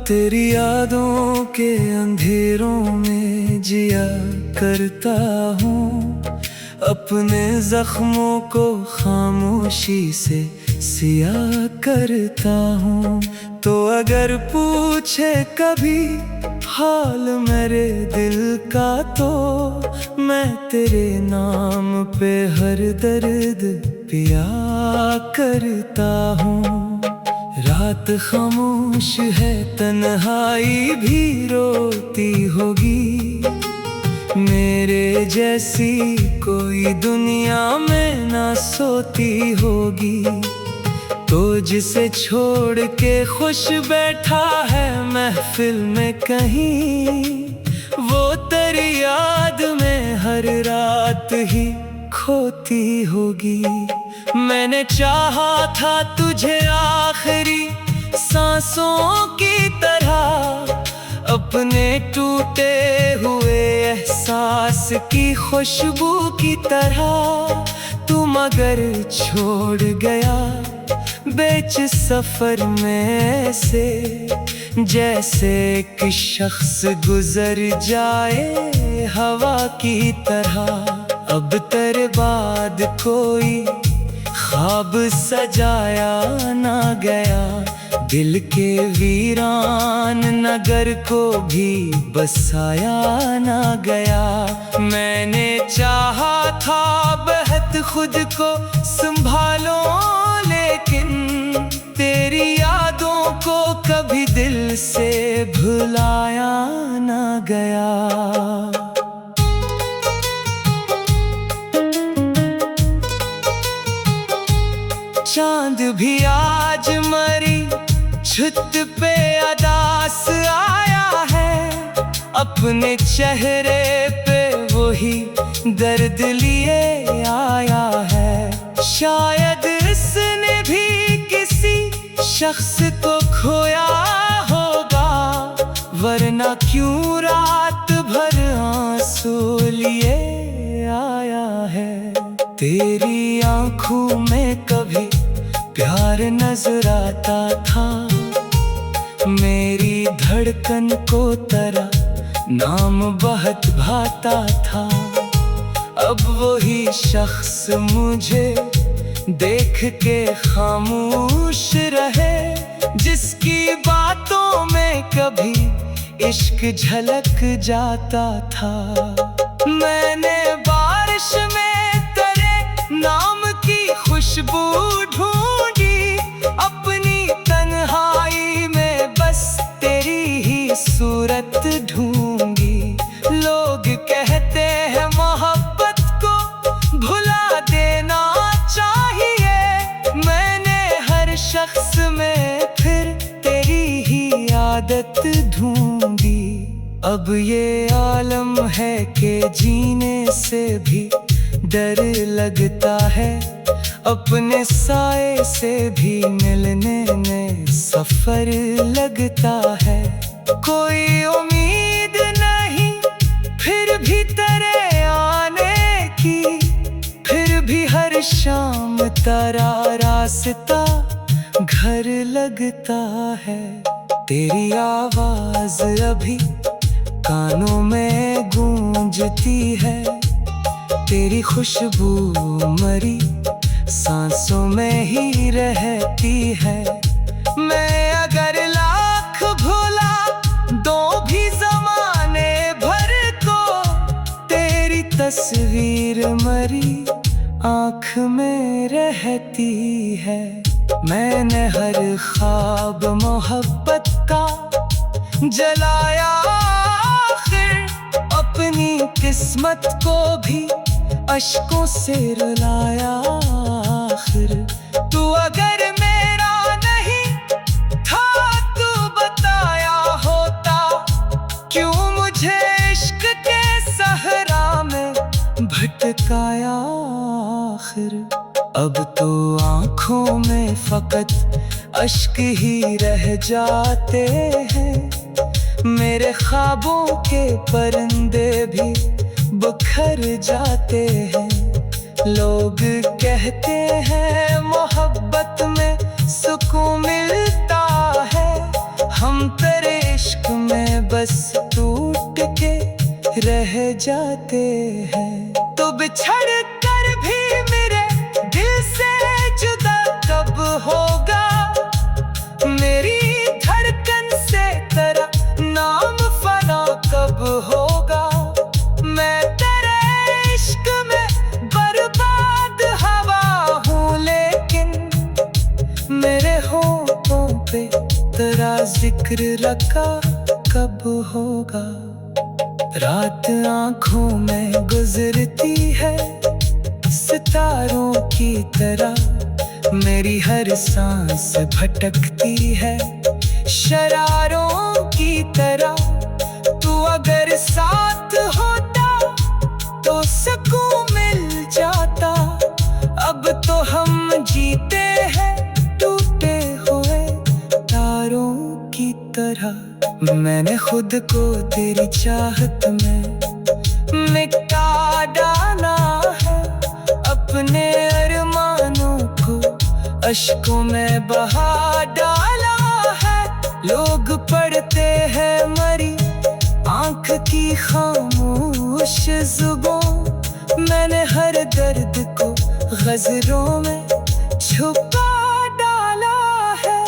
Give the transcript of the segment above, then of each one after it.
तेरी यादों के अंधेरों में जिया करता हूँ, अपने जख्मों को खामोशी से सिया करता हूँ। तो अगर पूछे कभी हाल मेरे दिल का, तो मैं तेरे नाम पे हर दर्द पिया करता हूँ। रात खामोश है, तन्हाई भी रोती होगी, मेरे जैसी कोई दुनिया में ना सोती होगी। तो जिसे छोड़ के खुश बैठा है महफिल में कहीं, वो तेरी याद में हर रात ही खोती होगी। मैंने चाहा था तुझे आखिरी सांसों की तरह, अपने टूटे हुए एहसास की खुशबू की तरह। तू मगर छोड़ गया बीच सफर में से, जैसे कि शख्स गुजर जाए हवा की तरह। अब तेरे बाद कोई ख्वाब सजाया ना गया, दिल के वीरान नगर को भी बसाया ना गया। मैंने चाहा था बेहद खुद को संभालो, लेकिन तेरी यादों को कभी दिल से भुलाया ना गया। चांद भी आज मरी छत पे अदास आया है, अपने चेहरे पे वही दर्द लिए आया है। शायद इसने भी किसी शख्स को खोया होगा, वरना क्यों रात भर आंसू लिए आया है। तेरी आंखों में कभी प्यार नजर आता था, मेरी धड़कन को तेरा नाम बहुत भाता था। अब वही शख्स मुझे देख के खामोश रहे, जिसकी बातों में कभी इश्क झलक जाता था। मैंने बारिश में तेरे नाम की खुशबू ढूंढी, अपनी तन्हाई में बस तेरी ही सूरत ढूंढी। लोग कहते हैं मोहब्बत को भुला देना चाहिए, मैंने हर शख्स में फिर तेरी ही आदत ढूंढी। अब ये आलम है कि जीने से भी डर लगता है, अपने साए से भी मिलने में सफर लगता है। कोई उम्मीद नहीं फिर भी तेरे आने की, फिर भी हर शाम तेरा रास्ता घर लगता है। तेरी आवाज अभी कानों में गूंजती है, तेरी खुशबू मरी सांसों में ही रहती है। मैं अगर लाख भुला दो भी जमाने भर को, तेरी तस्वीर मरी आँख में रहती है। मैंने हर ख्वाब मोहब्बत का जलाया, आखिर अपनी किस्मत को भी अश्कों से रुलाया। आखिर तू अगर मेरा नहीं था, तू बताया होता क्यों मुझे इश्क के सहरा में भटकाया। आखिर अब तो आँखों में फकत अश्क ही रह जाते हैं, मेरे ख्वाबों के परिंदे भी बिखर जाते हैं। लोग कहते हैं मोहब्बत में सुकून मिलता है। हम तेरे इश्क में बस टूट के रह जाते हैं। तो बिछड़ कर भी मेरे दिल से जुदा कब होगा? मेरी धड़कन से तेरा नाम फना कब होगा? मैं तेरे इश्क में बर्बाद हवा हूँ, लेकिन मेरे होठों पे तेरा जिक्र रखा कब होगा? रात आँखों में गुजरती है सितारों की तरह, मेरी हर सांस भटकती है शरारों की तरह। तू अगर साथ होता तो सुकून मिल जाता। अब तो हम जीते हैं टूटे हुए तारों की तरह। मैंने खुद को तेरी चाहत में मिटा डाला है, अपने अरमानों को अश्कों में बहा डाला है। लोग पढ़ते हैं मरी आँख की खामोश जुबान, मैंने हर दर्द को गज़लों में छुपा डाला है।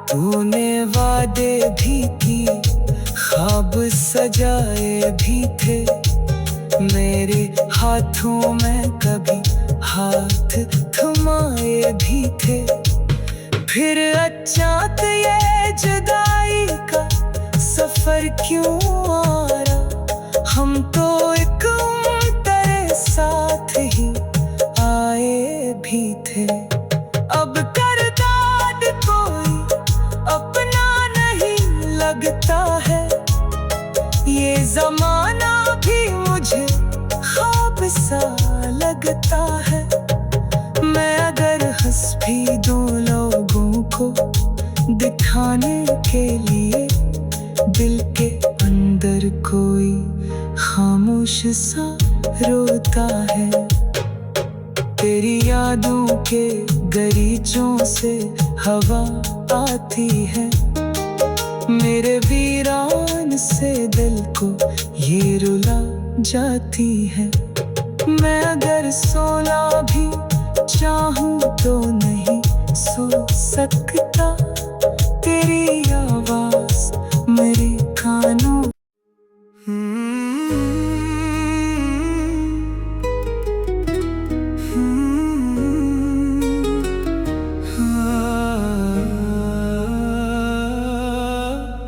तूने वादे भी किए, ख्वाब सजाए भी थे, मेरे हाथों में कभी हाथ थमाए भी थे। फिर अचानक ये जुदाई का सफर क्यों आया? हम तो एक तेरे साथ ही आए भी थे। अब करदाद कोई अपना नहीं लगता है, ये जमाना भी मुझे ख्वाब सा लगता है। मैं अगर हंस भी दूं लोगों को दिखाने के लिए, दिल के अंदर कोई खामोश सा रोता है। तेरी यादों के गरीचों से हवा आती है, मेरे वीरान से दिल को ये रुला जाती है। मैं अगर सोना भी चाहूं तो नहीं सो सकता, तेरी आवाज मेरे कानों।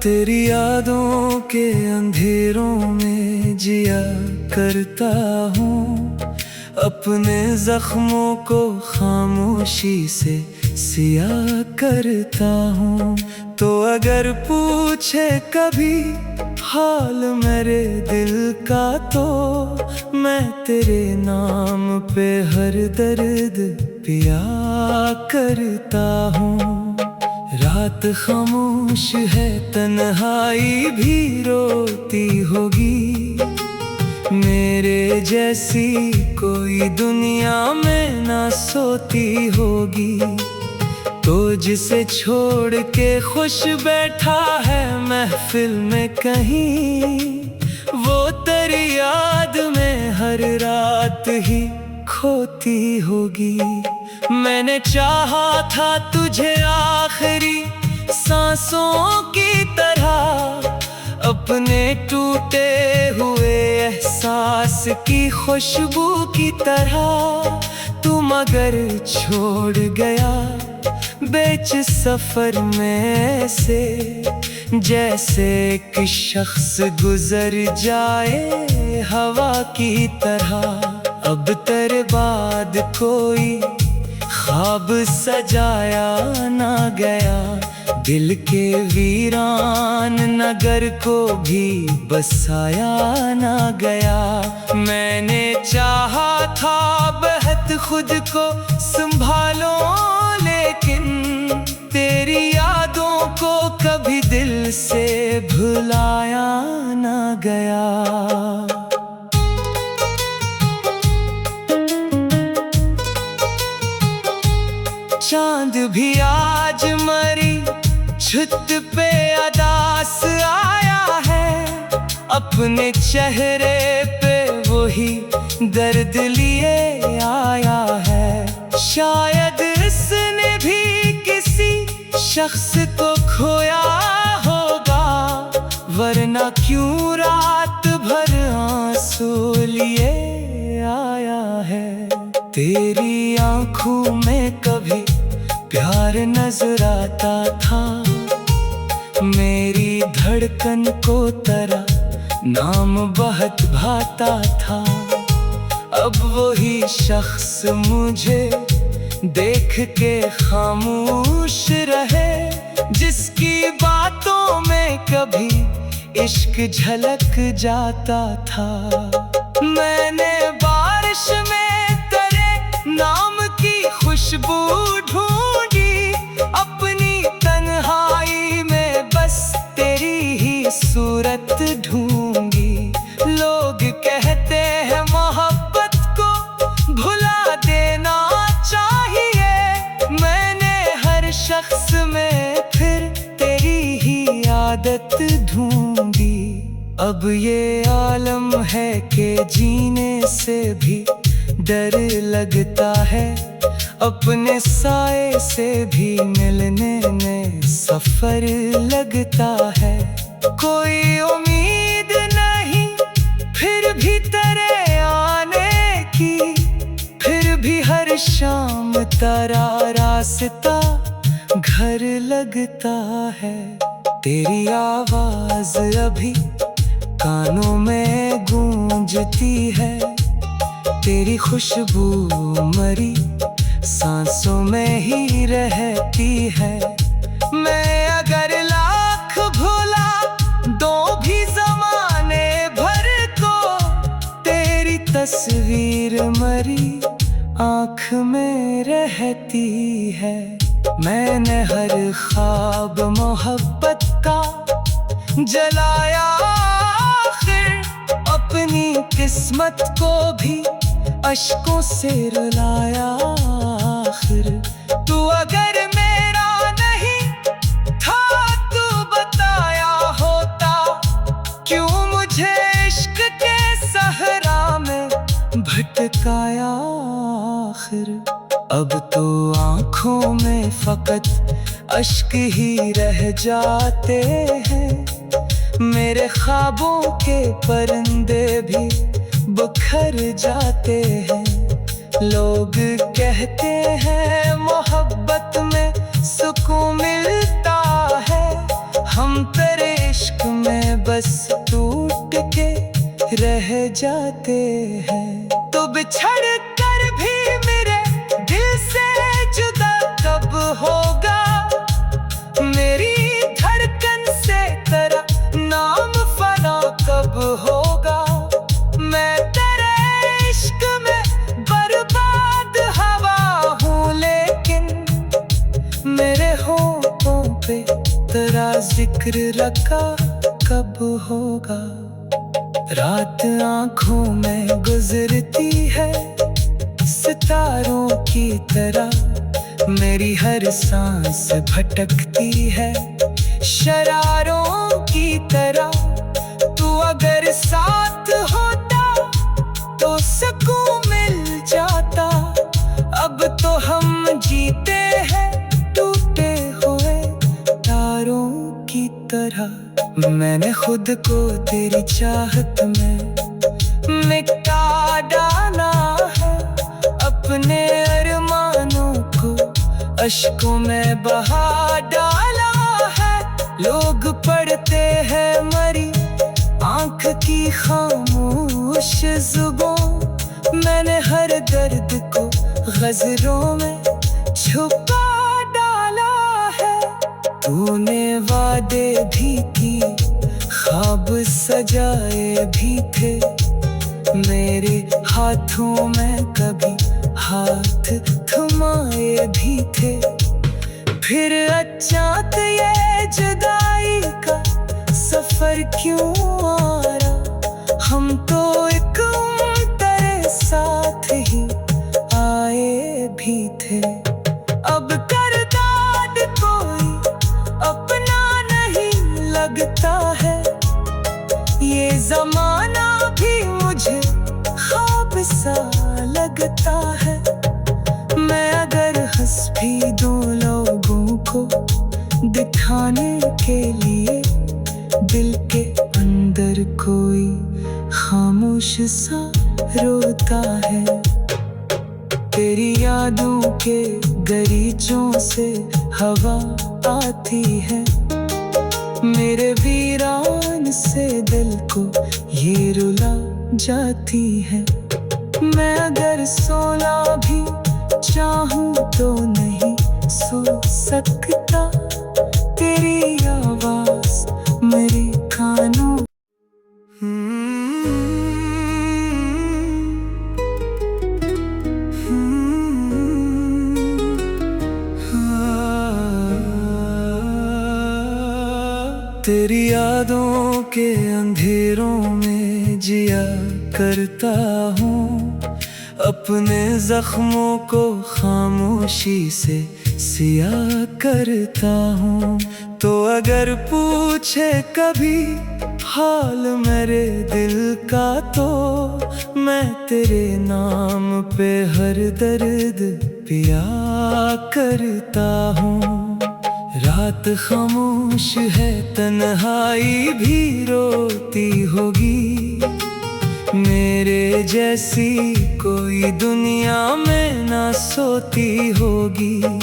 तेरी यादों के अंधेरों में जिया करता हूँ, अपने जख्मों को खामोशी से सिया करता हूँ। तो अगर पूछे कभी हाल मेरे दिल का, तो मैं तेरे नाम पे हर दर्द पिया करता हूँ। रात खामोश है, तन्हाई भी रोती होगी, मेरे जैसी कोई दुनिया में ना सोती होगी। तो जिसे छोड़ के खुश बैठा है महफिल में कहीं, वो तेरी याद में हर रात ही खोती होगी। मैंने चाहा था तुझे आखिरी सांसों की तरह, अपने टूटे हुए एहसास की खुशबू की तरह। तू मगर छोड़ गया बीच सफर में से, जैसे एक शख्स गुजर जाए हवा की तरह। अब तेरे बाद कोई ख्वाब सजाया ना गया, दिल के वीरान नगर को भी बसाया ना गया। मैंने चाहा था बहुत खुद को संभालो, लेकिन तेरी यादों को कभी कभी दिल से भुलाया ना गया। चांद भी आज मरी छुत पे अदास आया है, अपने चेहरे पे वही दर्द लिए आया है। शायद इसने भी किसी शख्स को खोया होगा, वरना क्यों रात भर आंसू लिए आया है। तेरी आंखों में कभी प्यार नजर आता था, मेरी धड़कन को तेरा नाम बहुत भाता था। अब वही शख्स मुझे देख के खामोश रहे, जिसकी बातों में कभी इश्क झलक जाता था। मैंने बारिश में तेरे नाम की खुशबू ढूंढी, अपनी तन्हाई में बस तेरी ही सूरत ढूंढी। लोग कहते हैं मोहब्बत को भुला देना चाहिए, मैंने हर शख्स में फिर तेरी ही आदत ढूंढी। अब ये आलम है कि जीने से भी डर लगता है, अपने साए से भी मिलने में सफर लगता है। कोई उम्मीद नहीं फिर भी तेरे आने की, फिर भी हर शाम तेरा रास्ता घर लगता है। तेरी आवाज अभी कानों में गूंजती है, तेरी खुशबू मरी सांसों में ही रहती है। मैं अगर लाख भुला दो भी जमाने भर को, तेरी तस्वीर मरी आँख में रहती है। मैंने हर ख्वाब मोहब्बत का जलाया, आखिर अपनी किस्मत को भी अश्कों से रुलाया। आखिर तू अगर मेरा नहीं था, तू बताया होता क्यों मुझे इश्क के सहरा में भटकाया। आखिर अब तो आँखों में फकत अश्क ही रह जाते हैं, मेरे ख्वाबों के परिंदे भी बिखर जाते हैं। लोग कहते हैं मोहब्बत में सुकून मिलता है, हम तेरे इश्क में बस टूट के रह जाते हैं। तो बिछड़ कर भी मेरे दिल से जुदा कब होगा, मेरी धड़कन से तेरा नाम फना कब होगा। मैं तेरे इश्क में बर्बाद हवा हूँ, लेकिन मेरे होठों पे तेरा जिक्र रखा कब होगा। रात आँखों में गुजरती है सितारों की तरह, मेरी हर सांस भटकती है शरारों की तरह। तू अगर साथ होता तो सुकून मिल जाता, अब तो हम जीते हैं टूटे हुए तारों की तरह। मैंने खुद को तेरी चाहत में मिटा डाला है, अपने अरमानों को अश्कों में बहा डाला है। लोग पढ़ते हैं मरी आँख की खामोश जुबां, मैंने हर दर्द को गज़लों में छुपा डाला है। तूने वादे भी की, ख्वाब सजाए भी थे, मेरे हाथों में कभी हाथ थमाए भी थे, फिर अचानक ये जुदाई का सफर क्यों आ रहा। हम तो एक तेरे साथ ही आए भी थे। अब करदाद कोई अपना नहीं लगता है। ये जमाना भी मुझे ख्वाब सा लगता है। मैं अगर हंस भी दूं लोगों को दिखाने के लिए, दिल के अंदर कोई खामोश सा रोता है। तेरी यादों के गलीचों से हवा आती है। मेरे वीरान से दिल को ये रुला जाती है। मैं अगर सोना भी चाहूं तो नहीं सो सकता। तेरी आवाज मेरे कानों तेरी यादों के अंधेरों में जिया करता हूँ। अपने जख्मों को खामोशी से सिया करता हूँ। तो अगर पूछे कभी हाल मेरे दिल का, तो मैं तेरे नाम पे हर दर्द पिया करता हूँ। रात खामोश है, तन्हाई भी रोती होगी। मेरे जैसी कोई दुनिया में ना सोती होगी।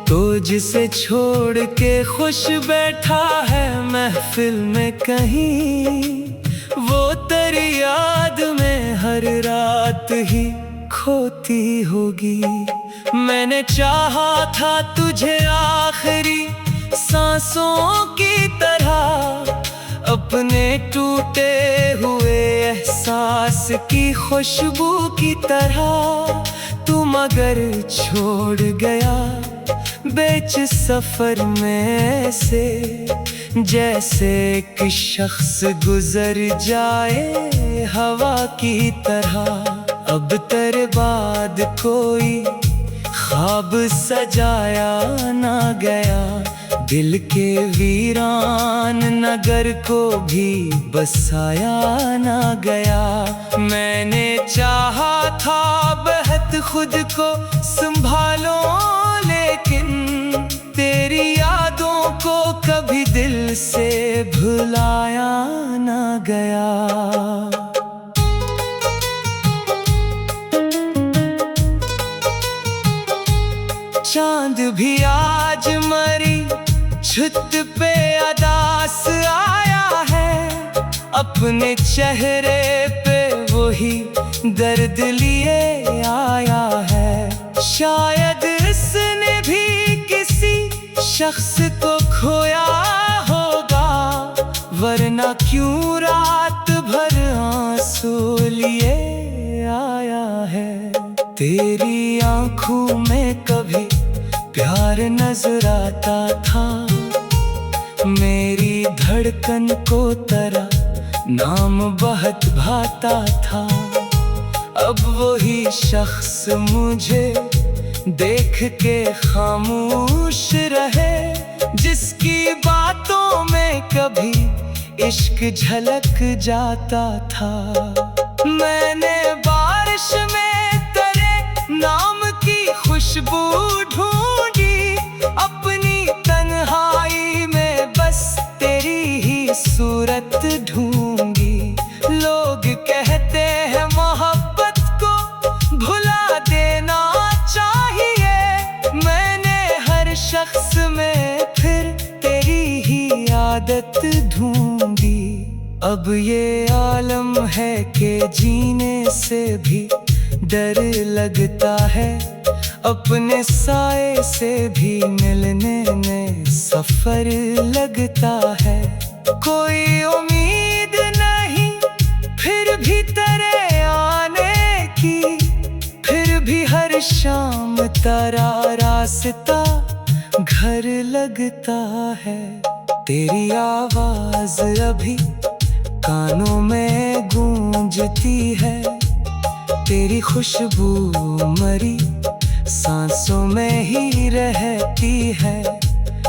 तो जिसे छोड़ के खुश बैठा है महफिल में कहीं, वो तेरी याद में हर रात ही खोती होगी। मैंने चाहा था तुझे आखिरी सांसों की तरह, अपने टूटे हुए एहसास की खुशबू की तरह। तू मगर छोड़ गया बीच सफर में से, जैसे एक शख्स गुजर जाए हवा की तरह। अब तेरे बाद कोई ख्वाब सजाया ना गया। दिल के वीरान नगर को भी बसाया ना गया। मैंने चाहा था बेहद खुद को संभालो, लेकिन तेरी यादों को कभी दिल से भुलाया ना गया। चांद भी आज मरी छत पे अदास आया है। अपने चेहरे पे वही दर्द लिए आया है। शायद इसने भी किसी शख्स को खोया होगा, वरना क्यों रात भर आंसू लिए आया है। तेरी आंखों में कभी प्यार नजर आता था। मेरी धड़कन को तेरा नाम बहुत भाता था। अब वही शख्स मुझे देख के खामोश रहे, जिसकी बातों में कभी इश्क झलक जाता था। मैंने बारिश में तेरे नाम की खुशबू ढूंढी, अपनी तन्हाई में बस तेरी ही सूरत ढूंढी। लोग कहते हैं मोहब्बत को भुला देना चाहिए। मैंने हर शख्स में फिर तेरी ही आदत ढूंढी। अब ये आलम है कि जीने से भी डर लगता है। अपने साए से भी मिलने में सफर लगता है। कोई उम्मीद नहीं फिर भी तेरे आने की, फिर भी हर शाम तेरा रास्ता घर घर लगता है। तेरी आवाज अभी कानों में गूंजती है। तेरी खुशबू मरी सांसों में ही रहती है।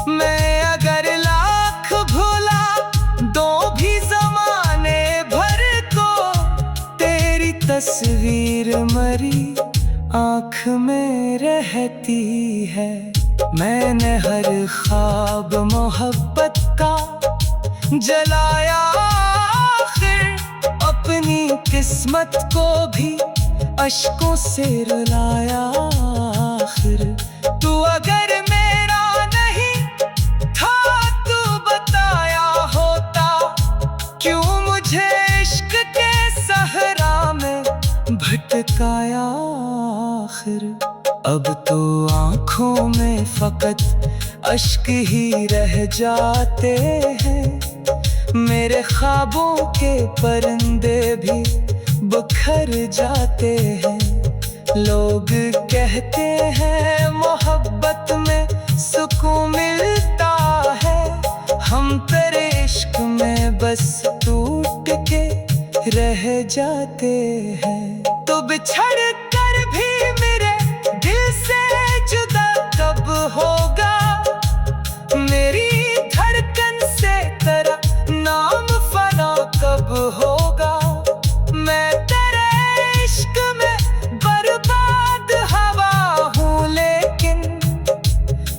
मैं अगर लाख भुला दो भी जमाने भर को, तेरी तस्वीर मरी आँख में रहती है। मैंने हर ख्वाब मोहब्बत का जलाया, आखिर अपनी किस्मत को भी अश्कों से रुलाया। आखिर तू अगर मेरा नहीं था, तू बताया होता क्यों मुझे इश्क के सहरा में भटकाया। आखिर अब तो आँखों में फकत अश्क ही रह जाते हैं। मेरे ख्वाबों के परिंदे भी बिखर जाते हैं। लोग कहते हैं मोहब्बत में सुकून मिलता है। हम तेरे इश्क में बस टूट के रह जाते हैं। तो बिछड़ कर भी मेरे दिल से जुदा कब होगा, मेरी धड़कन से तेरा नाम फना कब होगा। मैं तेरे इश्क में बर्बाद हवा हूँ, लेकिन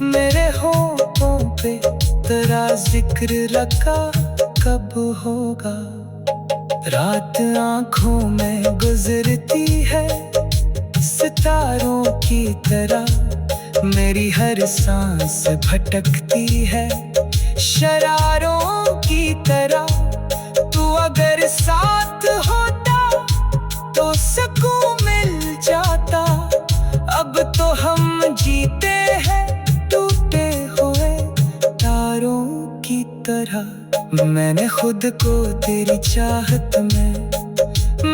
मेरे होठों पे तेरा जिक्र रखा कब होगा। रात आँखों में गुजरती है सितारों की तरह। मेरी हर सांस भटकती है शरारों की तरह। तू अगर साथ होता तो सुकून मिल जाता। अब तो हम जीते हैं टूटे हुए तारों की तरह। मैंने खुद को तेरी चाहत में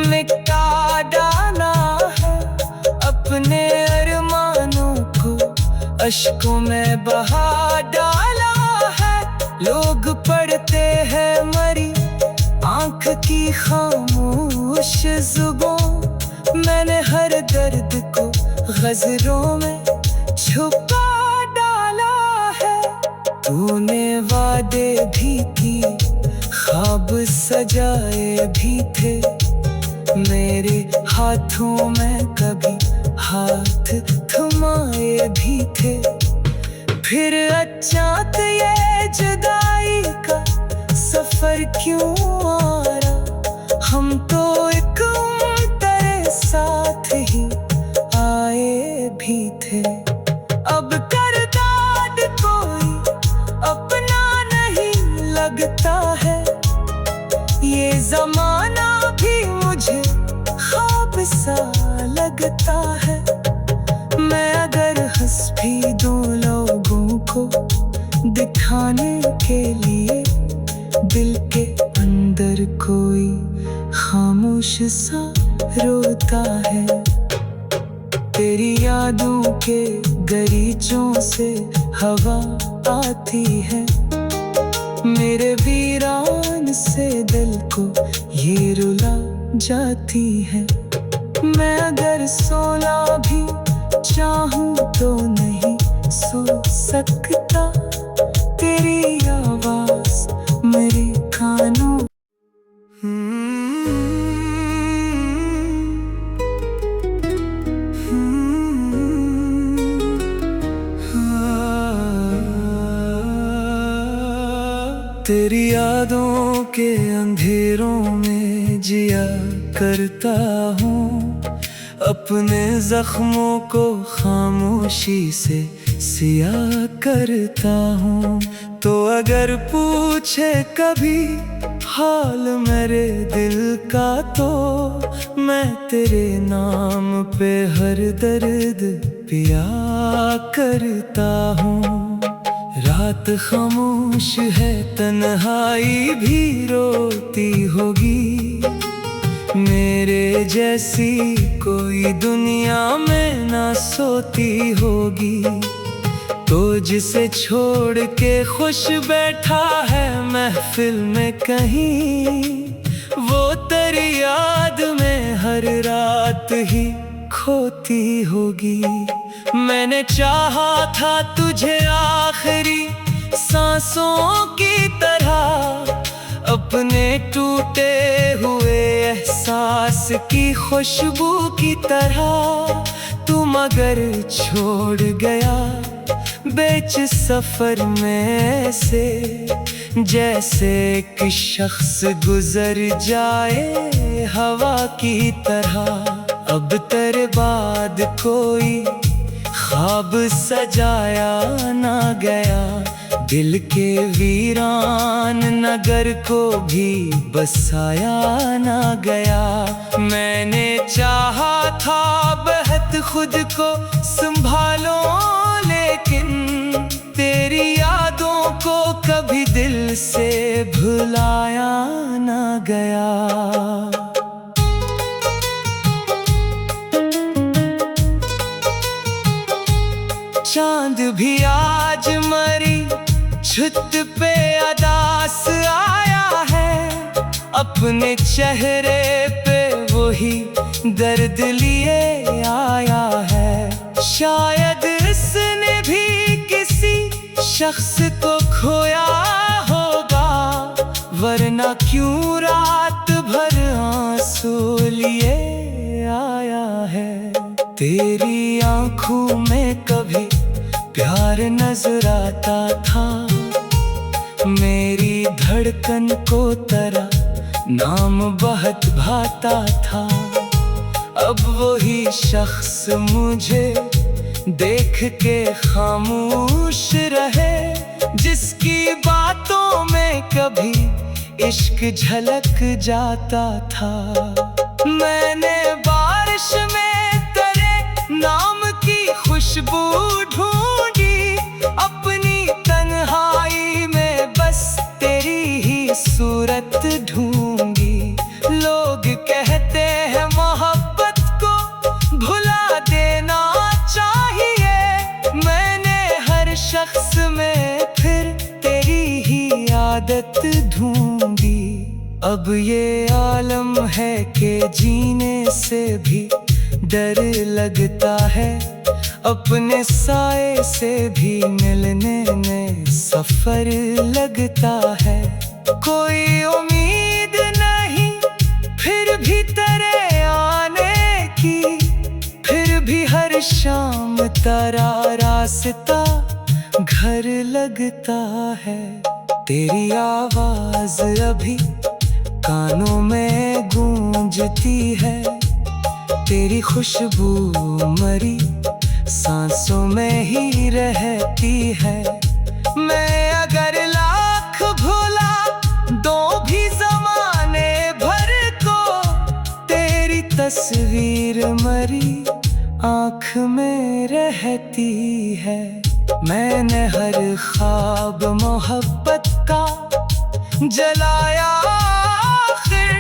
मिटा डाला है। अपने अरमानों को अश्कों में बहा डाला है। लोग पढ़ते हैं मरी आँख की खामोश जुबां। मैंने हर दर्द को गज़लों में छुपा डाला है। तूने वादे भी किए, ख्वाब सजाए भी थे। मेरे हाथों में कभी हाथ थमाए भी थे। फिर अचानक ये जुदाई का सफर क्यों आया। हम तो एक तेरे साथ ही आए भी थे। अब करदाद कोई अपना नहीं लगता है। ये जमाना भी मुझे ख्वाब सा लगता है। मैं अगर हंस भी दूं लोगों को दिखाने के लिए, दिल के अंदर कोई खामोश सा रोता है। तेरी यादों के गलीचों से हवा आती है। मेरे वीरान से दिल को ये रुला जाती है। मैं अगर सोना भी चाहूं तो नहीं सो सकता। तेरी आवाज मेरे कानों तेरी यादों के अंधेरों में जिया करता हूँ। अपने जख्मों को खामोशी से सिया करता हूँ। तो अगर पूछे कभी हाल मेरे दिल का, तो मैं तेरे नाम पे हर दर्द पिया करता हूँ। रात खामोश है, तन्हाई भी रोती होगी। मेरे जैसी कोई दुनिया में ना सोती होगी। तो जिसे छोड़ के खुश बैठा है महफिल में कहीं, वो तेरी याद में हर रात ही खोती होगी। मैंने चाहा था तुझे आखिरी सांसों की तरह, अपने टूटे हुए एहसास की खुशबू की तरह। तू मगर छोड़ गया बीच सफर में से, जैसे एक शख्स गुजर जाए हवा की तरह। अब तेरे बाद कोई ख्वाब सजाया ना गया, दिल के वीरान नगर को भी बसाया ना गया। मैंने चाहा था बेहद खुद को संभालो, लेकिन तेरी यादों को कभी दिल से भुलाया ना गया। चांद भी आज मरी छत पे अदास आया है, अपने चेहरे पे वही दर्द लिए आया है। शायद इसने भी किसी शख्स को खोया होगा, वरना क्यों रात भर आंसू लिए आया है। तेरी आंखों में कभी प्यार नजर आता था, मेरी धड़कन को तेरा नाम बहुत भाता था। अब वही शख्स मुझे देख के खामोश रहे, जिसकी बातों में कभी इश्क झलक जाता था। मैंने बारिश में तेरे नाम की खुशबू ढूंढी, अपनी तन्हाई में बस तेरी ही सूरत ढूंढी। लोग कहते हैं मोहब्बत को भुला देना चाहिए, मैंने हर शख्स में फिर तेरी ही आदत ढूंढी। अब ये आलम है कि जीने से भी डर लगता है, अपने साए से भी मिलने में सफर लगता है। कोई उम्मीद नहीं फिर भी तेरे आने की, फिर भी हर शाम तेरा रास्ता घर लगता है। तेरी आवाज अभी कानों में गूंजती है, तेरी खुशबू मरी सांसों में ही रहती है। मैं अगर लाख भुला दो भी जमाने भर को, तेरी तस्वीर मरी आँख में रहती है। मैंने हर ख्वाब मोहब्बत का जलाया, आखिर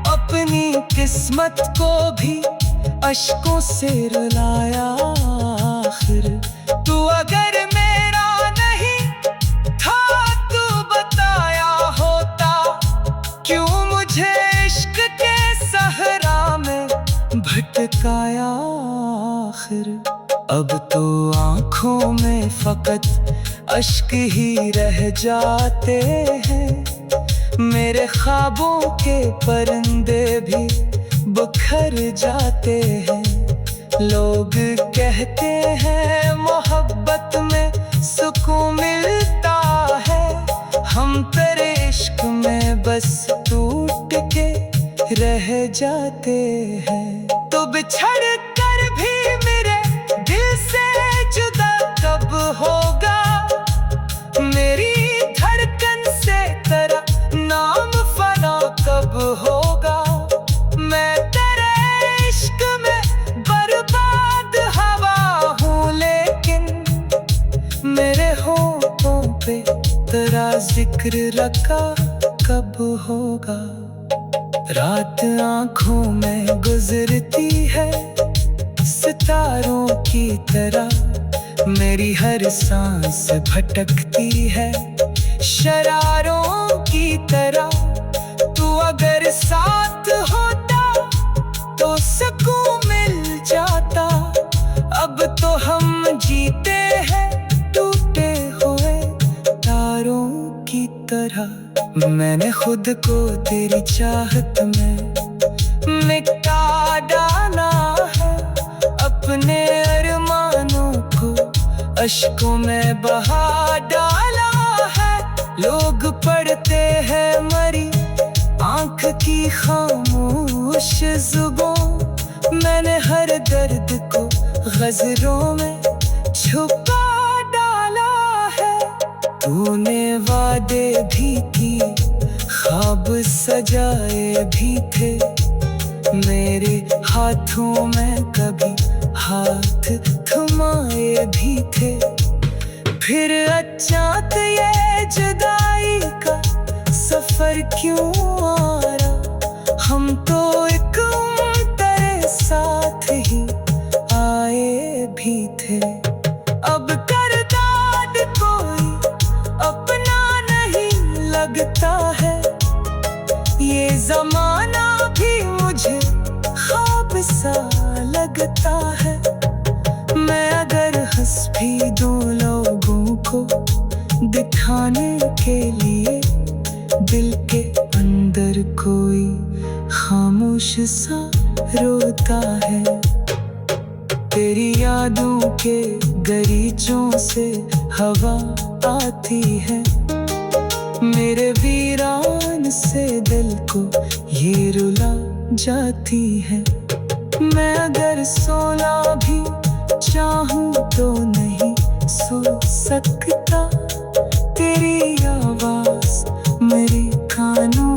अपनी किस्मत को भी अश्कों से रुलाया। आखिर तू अगर मेरा नहीं था, तू बताया होता क्यों मुझे इश्क के सहरा में भटकाया। आखिर अब तो आँखों में फकत अश्क ही रह जाते हैं, मेरे ख्वाबों के परिंदे भी बिखर जाते हैं। लोग कहते हैं मोहब्बत में सुकून मिलता है, हम तेरे इश्क में बस टूट के रह जाते हैं। तो बिछड़ कर भी मेरे दिल से जुदा कब होगा, मेरी धड़कन से तेरा नाम फना कब होगा। मैं तेरे इश्क में बर्बाद हवा हूँ, लेकिन मेरे होठों पे तेरा जिक्र रखा कब होगा। रात आँखों में गुजरती है सितारों की तरह, मेरी हर सांस भटकती है शरारों की तरह। तू अगर साथ होता तो सुकून मिल जाता। अब तो हम जीते हैं टूटे हुए तारों की तरह। मैंने खुद को तेरी चाहत में मिटा डाला है, अपने अरमानों को अश्कों में बहा डाला है। लोग पढ़ते हैं मरी आंख की खामोश जुबान। मैंने हर दर्द को गज़लों में छुपा डाला है। तूने वादे भी किए, ख्वाब सजाए भी थे, मेरे हाथों में कभी हाथ थमाए भी थे। फिर अचानक ये जुदाई का सफर क्यों आया? हम तो एक तेरे साथ ही आए भी थे। अब करदाद कोई अपना नहीं लगता है, ये जमाना भी मुझे ख्वाब सा लगता है। मैं अगर हंस भी दूं लोगों को दिखाने के लिए, दिल के अंदर कोई खामोश सा रोता है। तेरी यादों के गलीचों से हवा आती है, मेरे वीरान से दिल को ये रुला जाती है। मैं अगर सोना भी चाहूं तो नहीं सो सकता, तेरी आवाज मेरे कानों।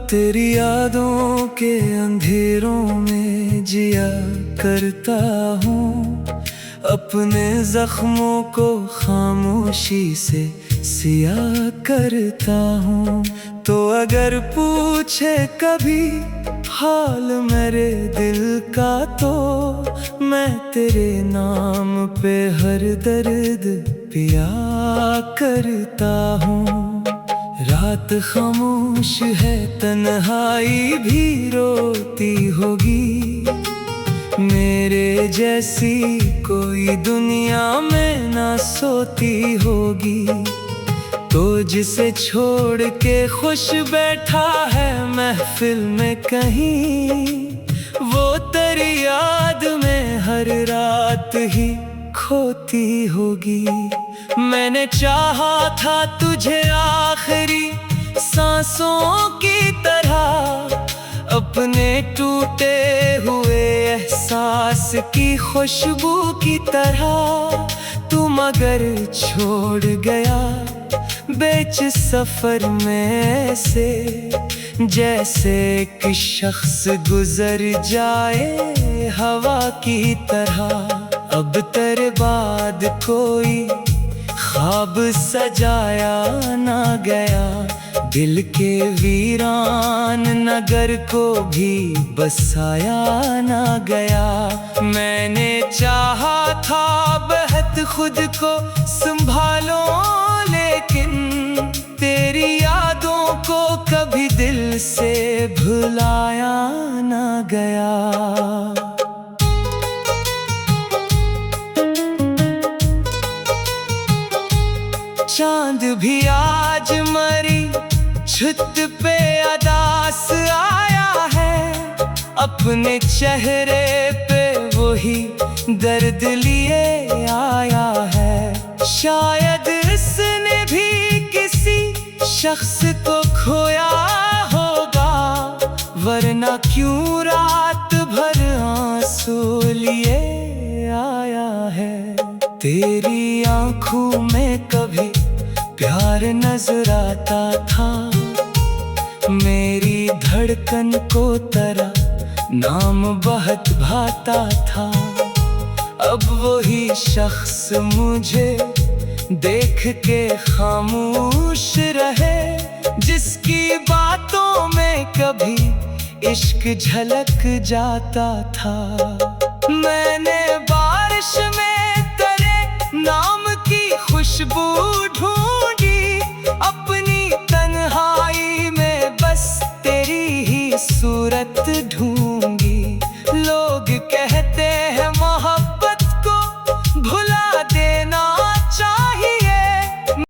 तेरी यादों के अंधेरों में जिया करता हूँ, अपने जख्मों को खामोशी से सिया करता हूँ। तो अगर पूछे कभी हाल मेरे दिल का, तो मैं तेरे नाम पे हर दर्द पिया करता हूँ। रात खामोश है, तन्हाई भी रोती होगी, मेरे जैसी कोई दुनिया में ना सोती होगी। तो जिसे छोड़ के खुश बैठा है महफिल में कहीं, वो तेरी याद में हर रात ही खोती होगी। मैंने चाहा था तुझे आखिरी सांसों की तरह, अपने टूटे हुए एहसास की खुशबू की तरह। तू मगर छोड़ गया बीच सफर में से, जैसे एक शख्स गुजर जाए हवा की तरह। अब तेरे बाद कोई ख्वाब सजाया ना गया, दिल के वीरान नगर को भी बसाया ना गया। मैंने चाहा था बहुत खुद को संभालो, लेकिन तेरी यादों को कभी दिल से भुलाया ना गया। चांद भी आज मरी छत पे अदास आया है, अपने चेहरे पे वही दर्द लिए आया है। शायद इसने भी किसी शख्स को खोया होगा, वरना क्यों रात भर आंसू लिए आया है। तेरी आंखों में कभी प्यार नजर आता था, मेरी धड़कन को तेरा नाम बहुत भाता था। अब वही शख्स मुझे देख के खामोश रहे, जिसकी बातों में कभी इश्क झलक जाता था। मैंने बारिश में तेरे नाम की खुशबू ढूंढी, अपनी तन्हाई में बस तेरी ही सूरत ढूंढी।